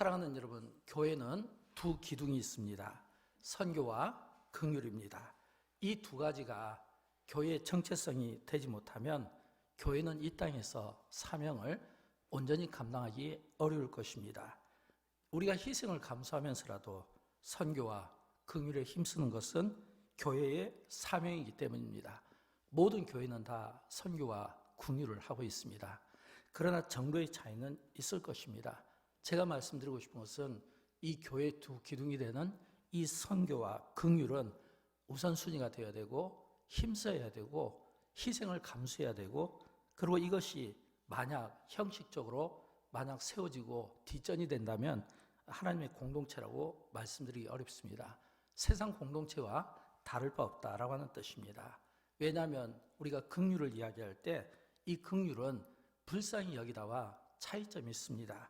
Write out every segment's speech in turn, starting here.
사랑하는 여러분, 교회는 두 기둥이 있습니다. 선교와 긍휼입니다. 이 두 가지가 교회의 정체성이 되지 못하면 교회는 이 땅에서 사명을 온전히 감당하기 어려울 것입니다. 우리가 희생을 감수하면서라도 선교와 긍휼에 힘쓰는 것은 교회의 사명이기 때문입니다. 모든 교회는 다 선교와 긍휼을 하고 있습니다. 그러나 정도의 차이는 있을 것입니다. 제가 말씀드리고 싶은 것은 이 교회의 두 기둥이 되는 이 선교와 긍휼은 우선순위가 되어야 되고 힘써야 되고 희생을 감수해야 되고, 그리고 이것이 만약 형식적으로 세워지고 뒷전이 된다면 하나님의 공동체라고 말씀드리기 어렵습니다. 세상 공동체와 다를 바 없다라고 하는 뜻입니다. 왜냐하면 우리가 긍휼을 이야기할 때 이 긍휼은 불쌍히 여기다와 차이점이 있습니다.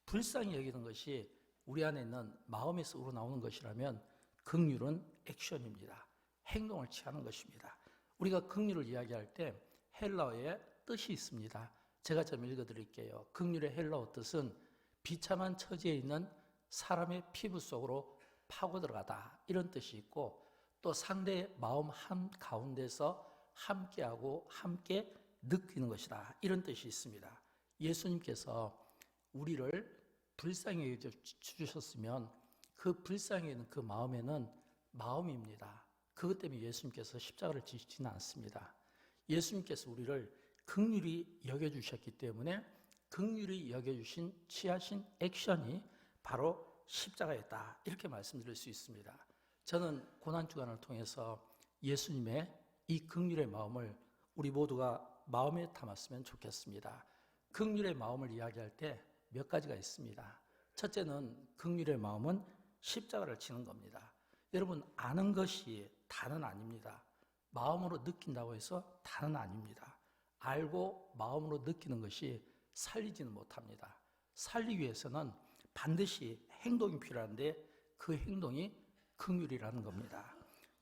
불쌍히 여기는 것이 우리 안에 있는 마음에서 우러나오는 것이라면 긍휼은 액션입니다. 행동을 취하는 것입니다. 우리가 긍휼을 이야기할 때 헬라어의 뜻이 있습니다. 제가 좀 읽어드릴게요. 긍휼의 헬라어 뜻은 비참한 처지에 있는 사람의 피부 속으로 파고 들어가다, 이런 뜻이 있고, 또 상대의 마음 한가운데서 함께하고 함께 느끼는 것이다, 이런 뜻이 있습니다. 예수님께서 우리를 불쌍히 여겨주셨으면 그 불쌍히 여기는 그 마음에는 마음입니다. 그것 때문에 예수님께서 십자가를 지시지는 않습니다. 예수님께서 우리를 긍휼히 여겨주셨기 때문에 긍휼히 여겨주신 취하신 액션이 바로 십자가였다, 이렇게 말씀드릴 수 있습니다. 저는 고난주간을 통해서 예수님의 이 긍휼의 마음을 우리 모두가 마음에 담았으면 좋겠습니다. 긍휼의 마음을 이야기할 때 몇 가지가 있습니다. 첫째는 긍휼의 마음은 십자가를 지는 겁니다. 여러분, 아는 것이 다는 아닙니다. 마음으로 느낀다고 해서 다는 아닙니다. 알고 마음으로 느끼는 것이 살리지는 못합니다. 살리기 위해서는 반드시 행동이 필요한데 그 행동이 긍휼이라는 겁니다.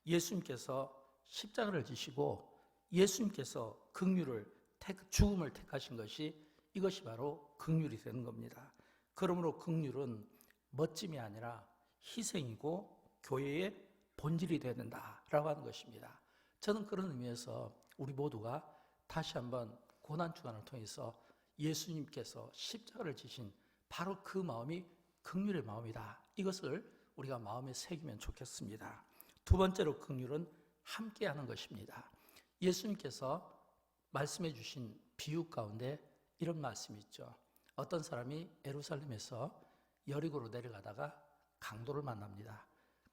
예수님께서 십자가를 지시고 예수님께서 긍휼을 죽음을 택하신 것이, 이것이 바로 긍휼이 되는 겁니다. 그러므로 긍휼은 멋짐이 아니라 희생이고 교회의 본질이 되어야 된다라고 하는 것입니다. 저는 그런 의미에서 우리 모두가 다시 한번 고난주간을 통해서 예수님께서 십자가를 지신 바로 그 마음이 긍휼의 마음이다, 이것을 우리가 마음에 새기면 좋겠습니다. 두 번째로 긍휼은 함께하는 것입니다. 예수님께서 말씀해 주신 비유 가운데 이런 말씀이 있죠. 어떤 사람이 예루살렘에서 여리고로 내려가다가 강도를 만납니다.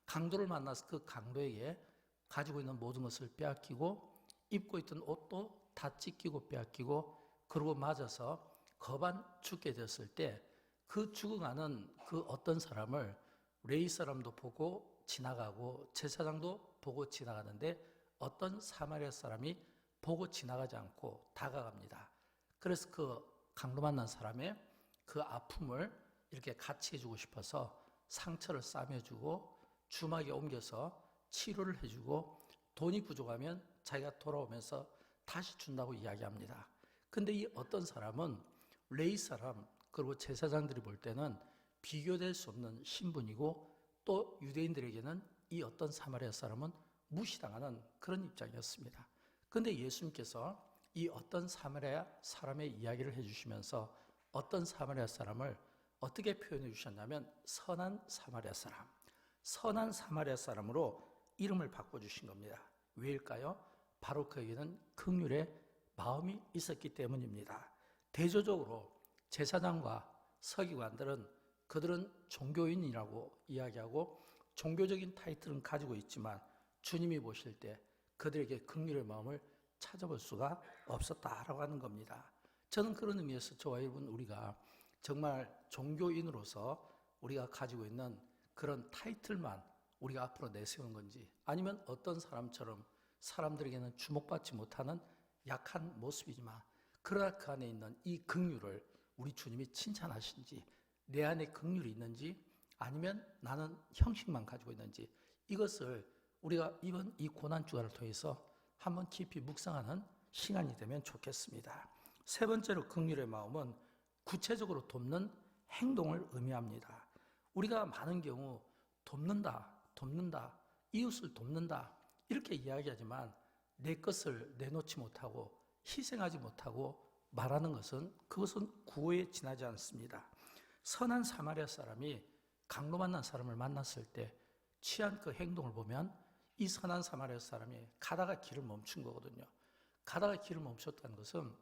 강도를 만나서 그 강도에게 가지고 있는 모든 것을 빼앗기고 입고 있던 옷도 다 찢기고 빼앗기고, 그러고 맞아서 거반 죽게 되었을 때 그 죽어가는 그 어떤 사람을 레위 사람도 보고 지나가고 제사장도 보고 지나가는데 어떤 사마리아 사람이 보고 지나가지 않고 다가갑니다. 그래서 그 강도 만난 사람의 그 아픔을 이렇게 같이 해주고 싶어서 상처를 싸매주고 주막에 옮겨서 치료를 해주고 돈이 부족하면 자기가 돌아오면서 다시 준다고 이야기합니다. 근데 이 어떤 사람은 레위 사람 그리고 제사장들이 볼 때는 비교될 수 없는 신분이고, 또 유대인들에게는 이 어떤 사마리아 사람은 무시당하는 그런 입장이었습니다. 근데 예수님께서 이 어떤 사마리아 사람의 이야기를 해주시면서 어떤 사마리아 사람을 어떻게 표현해 주셨냐면 선한 사마리아 사람, 선한 사마리아 사람으로 이름을 바꿔주신 겁니다. 왜일까요? 바로 그에게는 긍휼의 마음이 있었기 때문입니다. 대조적으로 제사장과 서기관들은 그들은 종교인이라고 이야기하고 종교적인 타이틀은 가지고 있지만 주님이 보실 때 그들에게 긍휼의 마음을 찾아볼 수가 없었다라고 하는 겁니다. 저는 그런 의미에서 저와 여러분, 우리가 정말 종교인으로서 우리가 가지고 있는 그런 타이틀만 우리가 앞으로 내세우는 건지, 아니면 어떤 사람처럼 사람들에게는 주목받지 못하는 약한 모습이지만 그러나 그 안에 있는 이 긍휼을 우리 주님이 칭찬하신지, 내 안에 긍휼이 있는지 아니면 나는 형식만 가지고 있는지, 이것을 우리가 이번 이 고난주간을 통해서 한번 깊이 묵상하는 시간이 되면 좋겠습니다. 세 번째로 긍휼의 마음은 구체적으로 돕는 행동을 의미합니다. 우리가 많은 경우 돕는다, 이웃을 돕는다 이렇게 이야기하지만 내 것을 내놓지 못하고 희생하지 못하고 말하는 것은 그것은 구호에 지나지 않습니다. 선한 사마리아 사람이 강로 만난 사람을 만났을 때 취한 그 행동을 보면 이 선한 사마리아 사람이 가다가 길을 멈춘 거거든요. 가다가 길을 멈췄다는 것은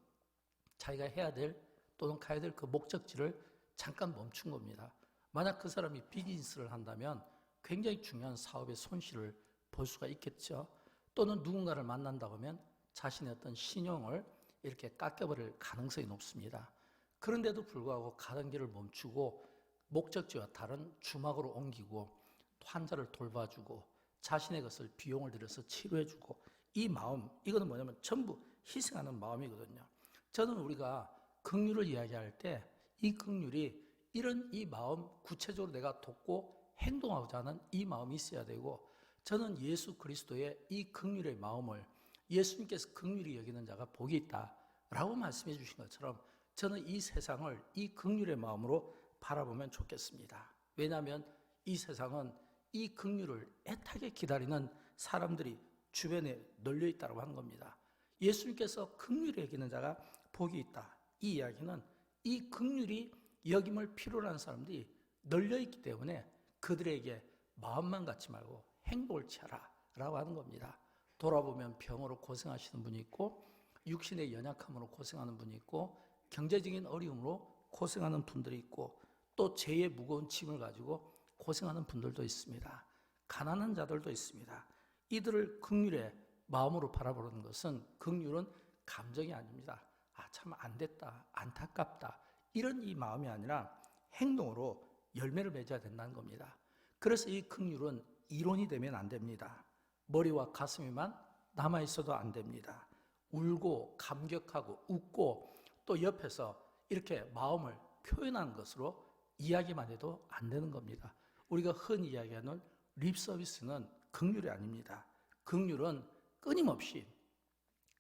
자기가 해야 될 또는 가야 될 그 목적지를 잠깐 멈춘 겁니다. 만약 그 사람이 비즈니스를 한다면 굉장히 중요한 사업의 손실을 볼 수가 있겠죠. 또는 누군가를 만난다고 하면 자신의 어떤 신용을 이렇게 깎여버릴 가능성이 높습니다. 그런데도 불구하고 가던 길을 멈추고 목적지와 다른 주막으로 옮기고 환자를 돌봐주고 자신의 것을 비용을 들여서 치료해주고 이 마음, 이거는 뭐냐면 전부 희생하는 마음이거든요. 저는 우리가 긍휼을 이야기할 때 이 긍휼이 이런 이 마음, 구체적으로 내가 돕고 행동하고자 하는 이 마음이 있어야 되고, 저는 예수 그리스도의 이 긍휼의 마음을 예수님께서 긍휼히 여기는 자가 복이 있다라고 말씀해 주신 것처럼 저는 이 세상을 이 긍휼의 마음으로 바라보면 좋겠습니다. 왜냐하면 이 세상은 이 긍휼을 애타게 기다리는 사람들이 주변에 널려 있다고 하는 겁니다. 예수님께서 긍휼히 여기는 자가 복이 있다. 이 이야기는 이 긍휼이 여김을 필요로 하는 사람들이 널려 있기 때문에 그들에게 마음만 갖지 말고 행동을 취하라 라고 하는 겁니다. 돌아보면 병으로 고생하시는 분이 있고 육신의 연약함으로 고생하는 분이 있고 경제적인 어려움으로 고생하는 분들이 있고 또 죄의 무거운 짐을 가지고 고생하는 분들도 있습니다. 가난한 자들도 있습니다. 이들을 긍휼의 마음으로 바라보는 것은, 긍휼은 감정이 아닙니다. 참 안 됐다, 안타깝다 이런 이 마음이 아니라 행동으로 열매를 맺어야 된다는 겁니다. 그래서 이 긍휼은 이론이 되면 안 됩니다. 머리와 가슴에만 남아있어도 안 됩니다. 울고 감격하고 웃고 또 옆에서 이렇게 마음을 표현하는 것으로 이야기만 해도 안 되는 겁니다. 우리가 흔히 이야기하는 립 서비스는 긍휼이 아닙니다. 긍휼은 끊임없이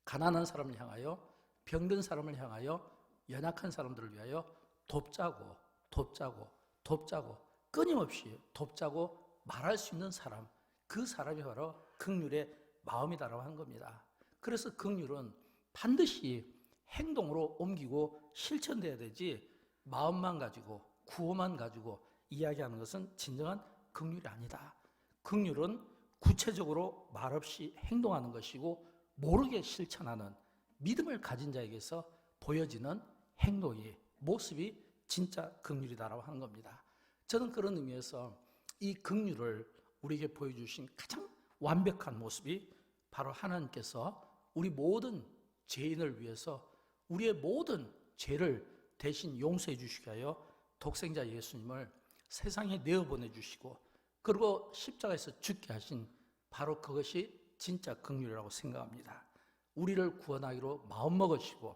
가난한 사람을 향하여, 병든 사람을 향하여, 연약한 사람들을 위하여 돕자고 끊임없이 돕자고 말할 수 있는 사람, 그 사람이 바로 긍휼의 마음이다라고 하는 겁니다. 그래서 긍휼은 반드시 행동으로 옮기고 실천돼야 되지 마음만 가지고 구호만 가지고 이야기하는 것은 진정한 긍휼이 아니다. 긍휼은 구체적으로 말없이 행동하는 것이고 모르게 실천하는 믿음을 가진 자에게서 보여지는 행동이, 모습이 진짜 긍휼이다라고 하는 겁니다. 저는 그런 의미에서 이 긍휼을 우리에게 보여주신 가장 완벽한 모습이 바로 하나님께서 우리 모든 죄인을 위해서 우리의 모든 죄를 대신 용서해 주시기 위하여 독생자 예수님을 세상에 내어보내 주시고 그리고 십자가에서 죽게 하신 바로 그것이 진짜 긍휼이라고 생각합니다. 우리를 구원하기로 마음먹으시고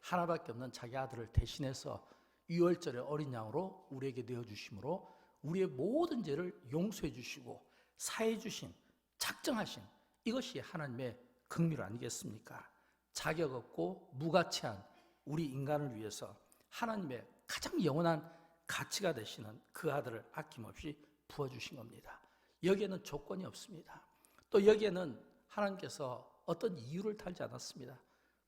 하나밖에 없는 자기 아들을 대신해서 유월절의 어린 양으로 우리에게 내어주심으로 우리의 모든 죄를 용서해 주시고 사해 주신, 작정하신 이것이 하나님의 긍휼 아니겠습니까? 자격 없고 무가치한 우리 인간을 위해서 하나님의 가장 영원한 가치가 되시는 그 아들을 아낌없이 부어주신 겁니다. 여기에는 조건이 없습니다. 또 여기에는 하나님께서 어떤 이유를 달지 않았습니다.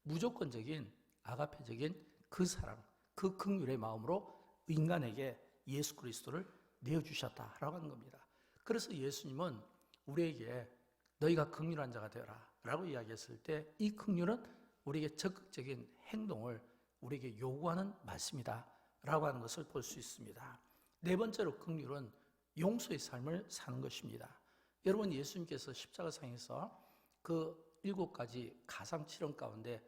무조건적인 아가페적인 그 사랑, 그 긍휼의 마음으로 인간에게 예수 그리스도를 내어주셨다라고 하는 겁니다. 그래서 예수님은 우리에게 너희가 긍휼한 자가 되어라 라고 이야기했을 때 이 긍휼은 우리에게 적극적인 행동을 우리에게 요구하는 말씀이다 라고 하는 것을 볼 수 있습니다. 네 번째로 긍휼은 용서의 삶을 사는 것입니다. 여러분, 예수님께서 십자가상에서 그 7가지 가상칠언 가운데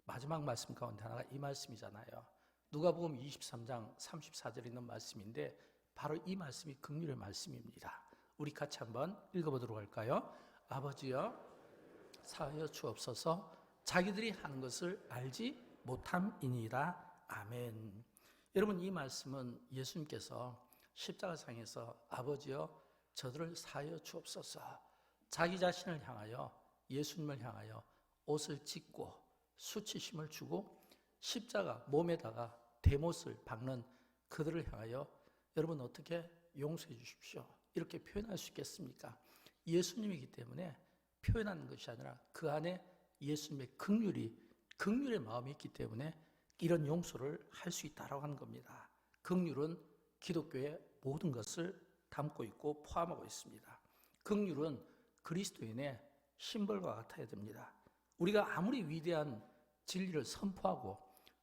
마지막 말씀 가운데 하나가 이 말씀이잖아요. 누가복음 23장 34절에 있는 말씀인데 바로 이 말씀이 긍휼의 말씀입니다. 우리 같이 한번 읽어보도록 할까요? 아버지여 사하여 주옵소서, 자기들이 하는 것을 알지 못함이니이다. 아멘. 여러분, 이 말씀은 예수님께서 십자가상에서 아버지여 저들을 사하여 주옵소서, 자기 자신을 향하여, 예수님을 향하여 옷을 찢고 수치심을 주고 십자가 몸에다가 대못을 박는 그들을 향하여 여러분 어떻게 용서해 주십시오. 이렇게 표현할 수 있겠습니까? 예수님이기 때문에 표현하는 것이 아니라 그 안에 예수님의 긍휼의 마음이 있기 때문에 이런 용서를 할 수 있다라고 하는 겁니다. 긍휼은 기독교의 모든 것을 담고 있고 포함하고 있습니다. 긍휼은 그리스도인의 심벌과 같아야 됩니다. 우리가 아무리 위대한 진리를 선포하고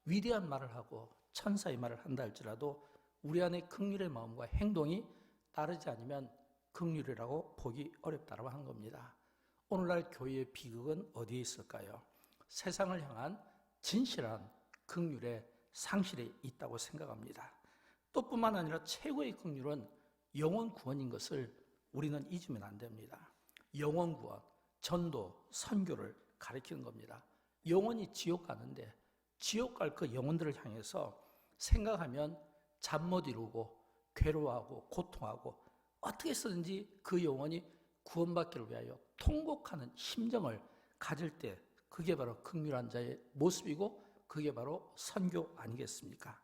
위대한 말을 하고 천사의 말을 한다 할지라도 우리 안에 긍휼의 마음과 행동이 따르지 않으면 긍휼이라고 보기 어렵다고 하는 겁니다. 오늘날 교회의 비극은 어디에 있을까요? 세상을 향한 진실한 긍휼의 상실에 있다고 생각합니다. 또 뿐만 아니라 최고의 긍휼은 영혼 구원인 것을 우리는 잊으면 안 됩니다. 영혼 구원, 전도, 선교를 가리키는 겁니다. 영혼이 지옥 가는데 지옥 갈 그 영혼들을 향해서 생각하면 잠 못 이루고 괴로워하고 고통하고 어떻게 해서든지 그 영혼이 구원받기를 위하여 통곡하는 심정을 가질 때 그게 바로 긍휼한 자의 모습이고 그게 바로 선교 아니겠습니까?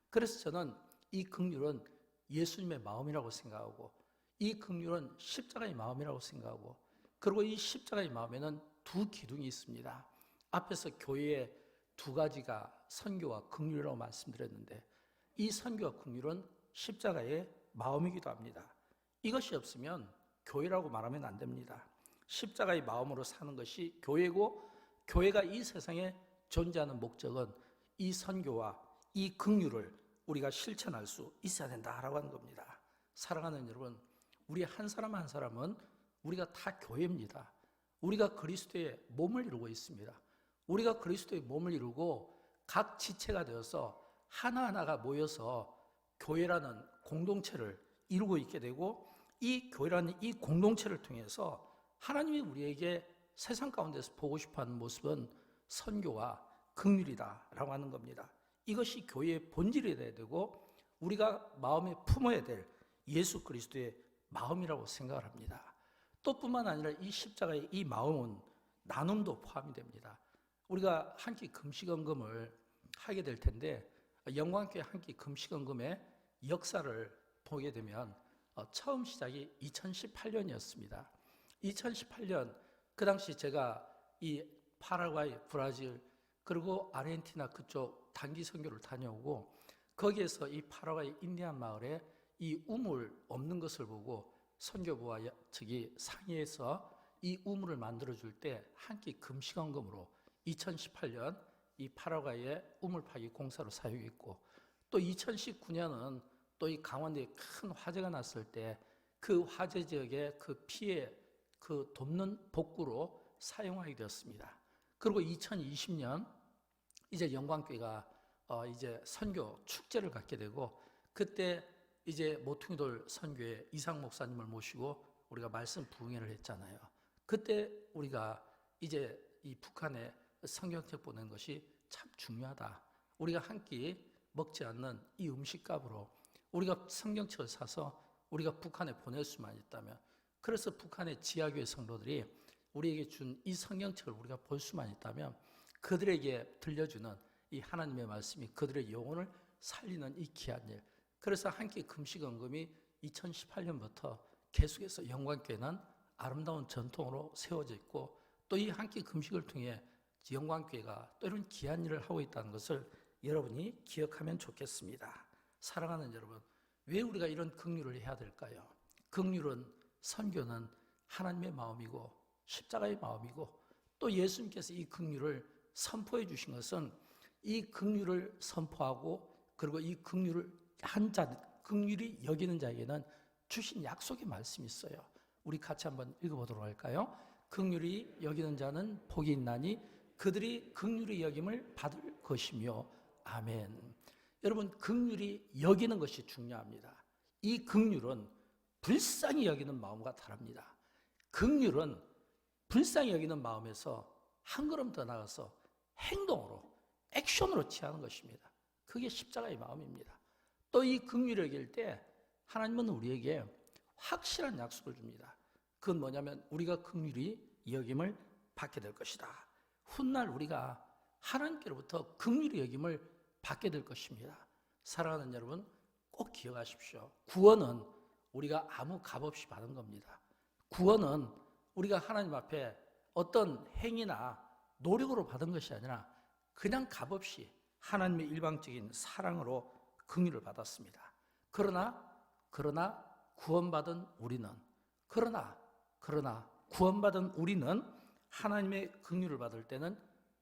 그래서 저는 이 긍휼은 예수님의 마음이라고 생각하고 이 긍휼은 십자가의 마음이라고 생각하고 그리고 이 십자가의 마음에는 두 기둥이 있습니다. 앞에서 교회의 두 가지가 선교와 긍휼이라고 말씀드렸는데 이 선교와 긍휼은 십자가의 마음이기도 합니다. 이것이 없으면 교회라고 말하면 안 됩니다. 십자가의 마음으로 사는 것이 교회고 교회가 이 세상에 존재하는 목적은 이 선교와 이 긍휼을 우리가 실천할 수 있어야 된다라고 하는 겁니다. 사랑하는 여러분, 우리 한 사람 한 사람은 우리가 다 교회입니다. 우리가 그리스도의 몸을 이루고 있습니다. 우리가 그리스도의 몸을 이루고 각 지체가 되어서 하나하나가 모여서 교회라는 공동체를 이루고 있게 되고 이 교회라는 이 공동체를 통해서 하나님이 우리에게 세상 가운데서 보고 싶어하는 모습은 선교와 긍휼이다라고 하는 겁니다. 이것이 교회의 본질이 되어야 되고 우리가 마음에 품어야 될 예수 그리스도의 마음이라고 생각을 합니다. 또 뿐만 아니라 이 십자가의 이 마음은 나눔도 포함이 됩니다. 우리가 한 끼 금식헌금을 하게 될 텐데 영광교회 한 끼 금식헌금의 역사를 보게 되면 처음 시작이 2018년이었습니다. 2018년 그 당시 제가 이 파라과이, 브라질 그리고 아르헨티나 그쪽 단기 선교를 다녀오고 거기에서 이 파라과이 인디안 마을에 이 우물 없는 것을 보고 선교부와 측이 상의해서 이 우물을 만들어줄 때 한 끼 금식헌금으로 2018년 이 파라과이의 우물 파기 공사로 사용했고 또 2019년은 또 이 강원도에 큰 화재가 났을 때 그 화재 지역의 그 피해 그 돕는 복구로 사용하게 되었습니다. 그리고 2020년 이제 영광교회가 이제 선교 축제를 갖게 되고 그때 이제 모퉁이돌 선교회 이상 목사님을 모시고 우리가 말씀 부흥회를 했잖아요. 그때 우리가 이제 이 북한에 성경책 보내는 것이 참 중요하다. 우리가 한 끼 먹지 않는 이 음식값으로 우리가 성경책을 사서 우리가 북한에 보낼 수만 있다면 그래서 북한의 지하교회 성도들이 우리에게 준 이 성경책을 우리가 볼 수만 있다면 그들에게 들려주는 이 하나님의 말씀이 그들의 영혼을 살리는 이 귀한 일. 그래서 한 끼 금식헌금이 2018년부터 계속해서 영광교회는 아름다운 전통으로 세워져 있고 또 이 한 끼 금식을 통해 영광교회가 또 이런 귀한 일을 하고 있다는 것을 여러분이 기억하면 좋겠습니다. 사랑하는 여러분, 왜 우리가 이런 긍휼을 해야 될까요? 긍휼은 선교는 하나님의 마음이고 십자가의 마음이고 또 예수님께서 이 긍휼을 선포해 주신 것은 이 긍휼을 선포하고 그리고 이 긍휼을 긍휼히 여기는 자에게는 주신 약속의 말씀이 있어요. 우리 같이 한번 읽어보도록 할까요? 긍휼히 여기는 자는 복이 있나니 그들이 긍휼히 여김을 받을 것이며 아멘. 여러분 긍휼히 여기는 것이 중요합니다. 이 긍휼은 불쌍히 여기는 마음과 다릅니다. 긍휼은 불쌍히 여기는 마음에서 한 걸음 더 나가서 행동으로 액션으로 취하는 것입니다. 그게 십자가의 마음입니다. 또 이 긍휼히 여길 때 하나님은 우리에게 확실한 약속을 줍니다. 그건 뭐냐면 우리가 긍휼히 여김을 받게 될 것이다. 훗날 우리가 하나님께로부터 긍휼히 여김을 받게 될 것입니다. 사랑하는 여러분, 꼭 기억하십시오. 구원은 우리가 아무 값 없이 받은 겁니다. 구원은 우리가 하나님 앞에 어떤 행위나 노력으로 받은 것이 아니라 그냥 값 없이 하나님의 일방적인 사랑으로 긍휼을 받았습니다. 그러나 구원받은 우리는 구원받은 우리는 하나님의 긍휼을 받을 때는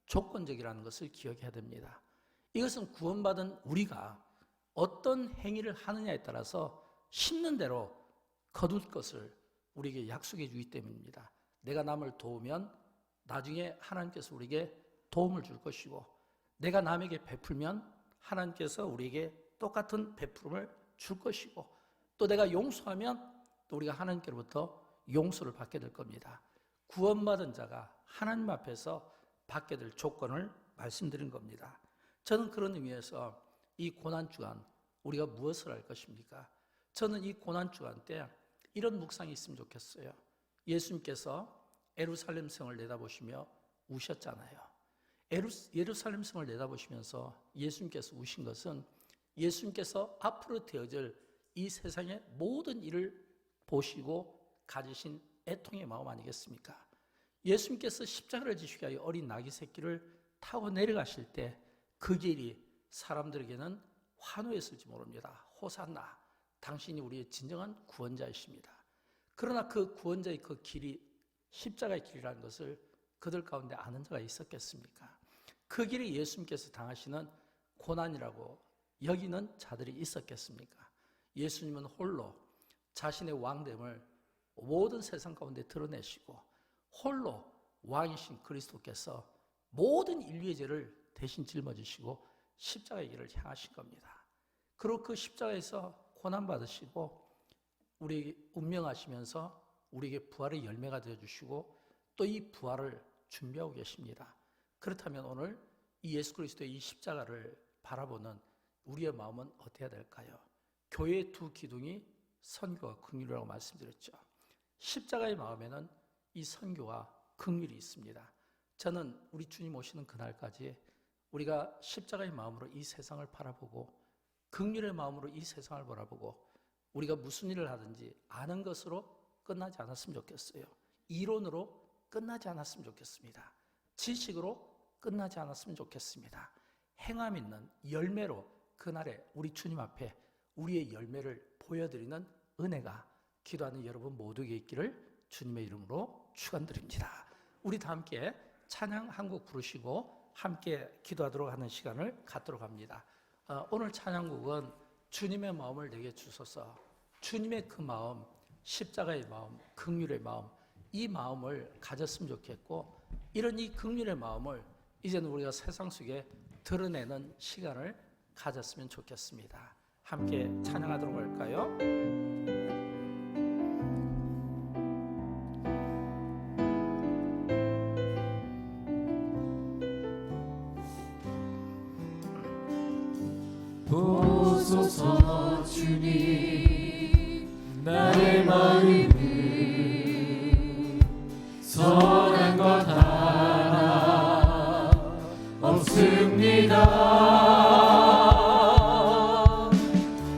조건적이라는 것을 기억해야 됩니다. 이것은 구원받은 우리가 어떤 행위를 하느냐에 따라서 심는 대로 거둘 것을 우리에게 약속해 주기 때문입니다. 내가 남을 도우면 나중에 하나님께서 우리에게 도움을 줄 것이고, 내가 남에게 베풀면 하나님께서 우리에게 똑같은 베풀음을 줄 것이고, 또 내가 용서하면 또 우리가 하나님께로부터 용서를 받게 될 겁니다. 구원받은 자가 하나님 앞에서 받게 될 조건을 말씀드린 겁니다. 저는 그런 의미에서 이 고난주간 우리가 무엇을 할 것입니까? 저는 이 고난주간 때 이런 묵상이 있으면 좋겠어요. 예수님께서 예루살렘 성을 내다보시며 우셨잖아요. 예루살렘 성을 내다보시면서 예수님께서 우신 것은 예수님께서 앞으로 되어질 이 세상의 모든 일을 보시고 가지신 애통의 마음 아니겠습니까? 예수님께서 십자가를 지시기 위하여 어린 나귀 새끼를 타고 내려가실 때 그 길이 사람들에게는 환호했을지 모릅니다. 호산나, 당신이 우리의 진정한 구원자이십니다. 그러나 그 구원자의 그 길이 십자가의 길이라는 것을 그들 가운데 아는 자가 있었겠습니까? 그 길이 예수님께서 당하시는 고난이라고 여기는 자들이 있었겠습니까? 예수님은 홀로 자신의 왕됨을 모든 세상 가운데 드러내시고 홀로 왕이신 그리스도께서 모든 인류의 죄를 대신 짊어지시고 십자가의 길을 향하신 겁니다. 그리고 그 십자가에서 고난받으시고 우리에게 운명하시면서 우리에게 부활의 열매가 되어주시고 또 이 부활을 준비하고 계십니다. 그렇다면 오늘 이 예수 그리스도의 이 십자가를 바라보는 우리의 마음은 어때야 될까요? 교회의 두 기둥이 선교와 긍휼이라고 말씀드렸죠. 십자가의 마음에는 이 선교와 긍휼이 있습니다. 저는 우리 주님 오시는 그날까지 우리가 십자가의 마음으로 이 세상을 바라보고 긍휼의 마음으로 이 세상을 바라보고 우리가 무슨 일을 하든지 아는 것으로 끝나지 않았으면 좋겠어요. 이론으로 끝나지 않았으면 좋겠습니다. 지식으로 끝나지 않았으면 좋겠습니다. 행함 있는 열매로 그날에 우리 주님 앞에 우리의 열매를 보여드리는 은혜가 기도하는 여러분 모두에게 있기를 주님의 이름으로 축원드립니다. 우리 다 함께 찬양 한 곡 부르시고 함께 기도하도록 하는 시간을 갖도록 합니다. 오늘 찬양곡은 주님의 마음을 내게 주소서, 주님의 그 마음, 십자가의 마음, 긍휼의 마음, 이 마음을 가졌으면 좋겠고, 이런 이 긍휼의 마음을 이제는 우리가 세상 속에 드러내는 시간을 가졌으면 좋겠습니다. 함께 찬양하도록 할까요? 보소서 주님, 나의 마음을 선한 것 하나 없습니다.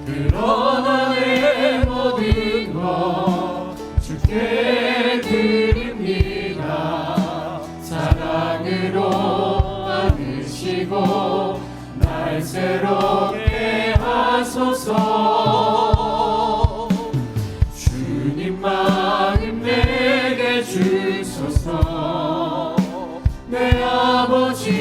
그러나 내 모든 것 주께 드립니다. 사랑으로 안으시고 날 새롭게 하소서. 주님 마음 내게 주소서. 내 아버지